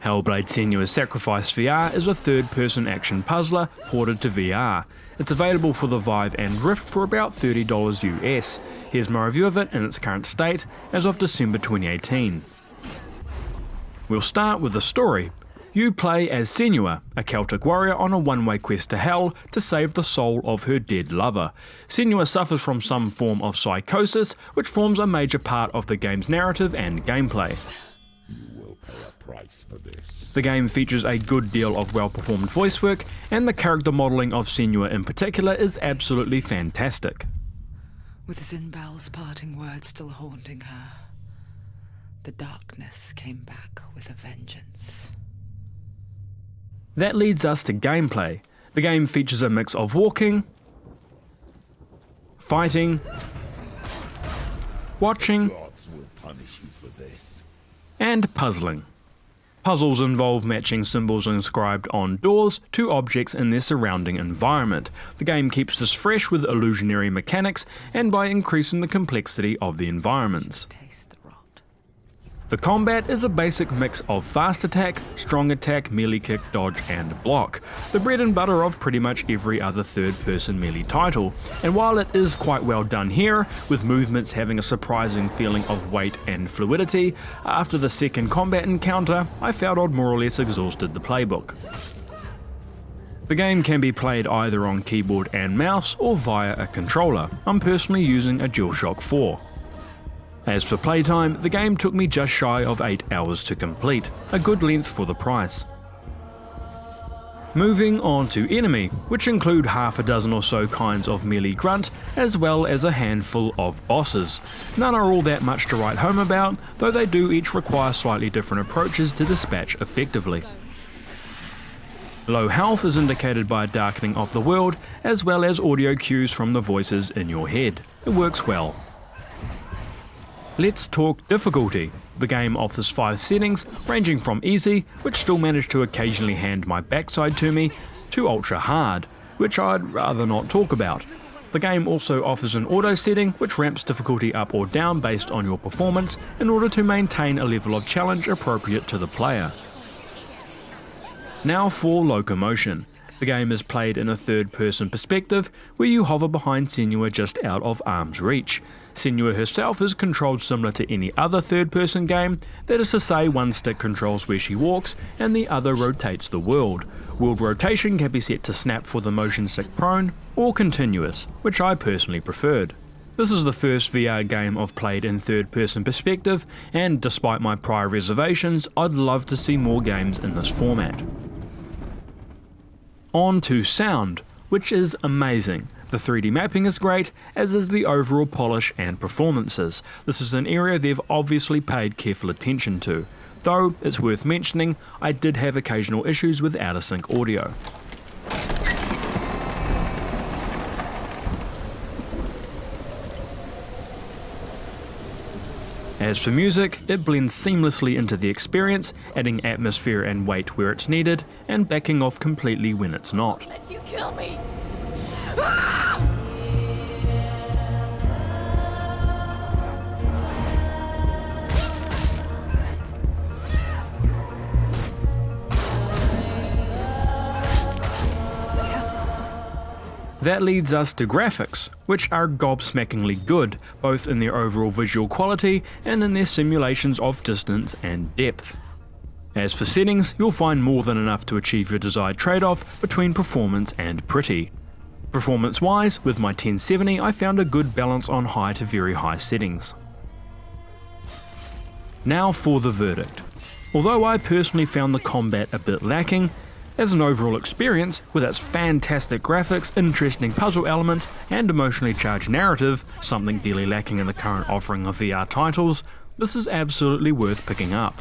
Hellblade: Senua's Sacrifice VR is a third-person action puzzler ported to VR. It's available for the Vive and Rift for about $30 US. Here's my review of it in its current state as of December 2018. We'll start with the story. You play as Senua, a Celtic warrior on a one-way quest to Hell to save the soul of her dead lover. Senua suffers from some form of psychosis, which forms a major part of the game's narrative and gameplay. For this. The game features a good deal of well-performed voice work, and the character modelling of Senua in particular is absolutely fantastic. With Zinbal's parting words still haunting her, the darkness came back with a vengeance. That leads us to gameplay. The game features a mix of walking, fighting, watching, and puzzling. Puzzles involve matching symbols inscribed on doors to objects in their surrounding environment. The game keeps this fresh with illusionary mechanics and by increasing the complexity of the environments. The combat is a basic mix of fast attack, strong attack, melee kick, dodge and block. The bread and butter of pretty much every other third-person melee title. And while it is quite well done here, with movements having a surprising feeling of weight and fluidity, after the second combat encounter, I felt I'd more or less exhausted the playbook. The game can be played either on keyboard and mouse or via a controller. I'm personally using a DualShock 4. As for playtime, the game took me just shy of 8 hours to complete, a good length for the price. Moving on to enemy, which include half a dozen or so kinds of melee grunt, as well as a handful of bosses. None are all that much to write home about, though they do each require slightly different approaches to dispatch effectively. Low health is indicated by a darkening of the world, as well as audio cues from the voices in your head. It works well. Let's talk difficulty. The game offers 5 settings, ranging from easy, which still managed to occasionally hand my backside to me, to ultra hard, which I'd rather not talk about. The game also offers an auto setting, which ramps difficulty up or down based on your performance in order to maintain a level of challenge appropriate to the player. Now for Locomotion. The game is played in a third-person perspective, where you hover behind Senua just out of arm's reach. Senua herself is controlled similar to any other third-person game, that is to say one stick controls where she walks and the other rotates the world. World rotation can be set to snap for the motion sick prone, or continuous, which I personally preferred. This is the first VR game I've played in third-person perspective, and despite my prior reservations, I'd love to see more games in this format. On to sound, which is amazing. The 3D mapping is great, as is the overall polish and performances. This is an area they've obviously paid careful attention to, though it's worth mentioning I did have occasional issues with out-of-sync audio. As for music, it blends seamlessly into the experience, adding atmosphere and weight where it's needed, and backing off completely when it's not. Let you kill me! That leads us to graphics, which are gobsmackingly good, both in their overall visual quality and in their simulations of distance and depth. As for settings, you'll find more than enough to achieve your desired trade-off between performance and pretty. Performance-wise, with my 1070 I found a good balance on high to very high settings. Now for the verdict. Although I personally found the combat a bit lacking, as an overall experience, with its fantastic graphics, interesting puzzle elements, and emotionally charged narrative, something dearly lacking in the current offering of VR titles, this is absolutely worth picking up.